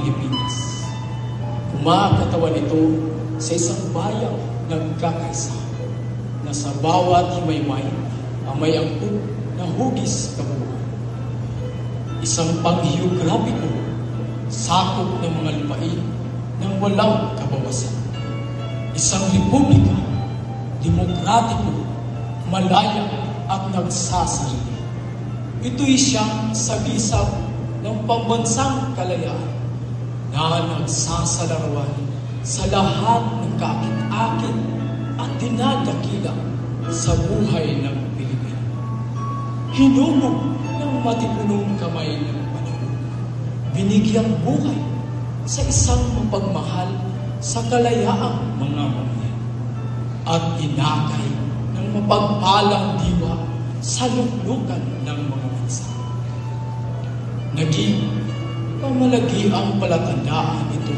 Pilipinas. Kumakatawan ito sa isang bayang nagkakaisa na sa bawat himaymay ang may angkop na hugis kabuuan. Isang pangheograpiko, sakop ng mga lupain ng walang kabawasan. Isang republika, demokratiko, malaya at nagsasarili. Ito'y siyang sagisag ng pambansang kalayaan na nagsasalarawan sa lahat ng kaakit-akit at dinadakila sa buhay ng Pilipino. Hinubog ng matipunong kamay ng panahon, binigyang buhay sa isang mapagmahal sa kalayaang mga mamayan at inakay ng mapagpalang diwa sa luklukan ng mga bansa. Naging pamalagi ang palatandaan ito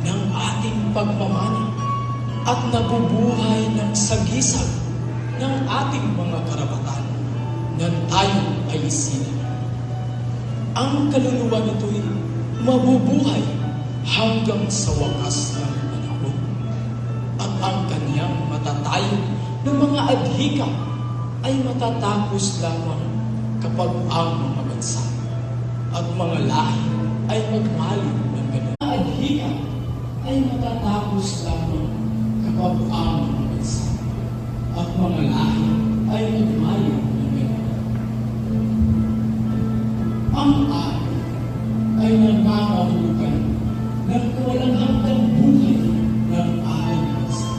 ng ating pagmamana at nabubuhay ng sagisag ng ating mga karapatan na tayo ay isinan. Ang kaluluwa nito'y mabubuhay hanggang sa wakas ng panahon at ang kanyang matatayo ng mga adhika ay matatapos lamang kapag ang mga bansa at mga lahi ay magmaliw ng ganun. Ang adhika ay matatapos lamang kapag ang mga bansa at mga lahi ay magmaliw ng ganun. Ang araw ay nagmamahulugan ng walang hanggang buhay ng ating bansa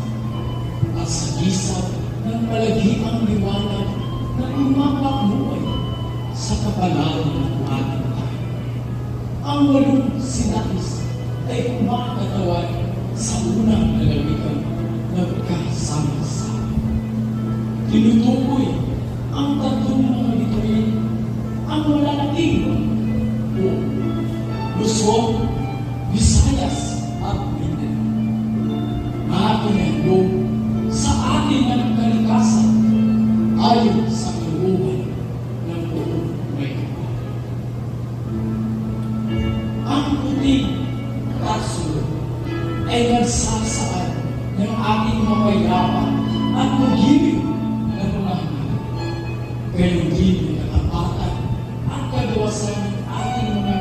at sa gisag ng palagiang liwanag na umapamuhay sa kapalaran ng ating tayo. Ang walong sinapis ay kumakatawan sa unang lalawigan nagkasama-sama. Tinutukoy ang tatlong mga bituin ang malalaking o Luzon, Visayas at Mindanao. Makinandog sa ating ng kalikasan ayon sa kalooban ng buong may kapal. Ang puting kasunod ay nagsasaad ng ating mapayapa at mag-ibig na mga hanap. Gayon din ang katapatan at kagawasan ng ating mga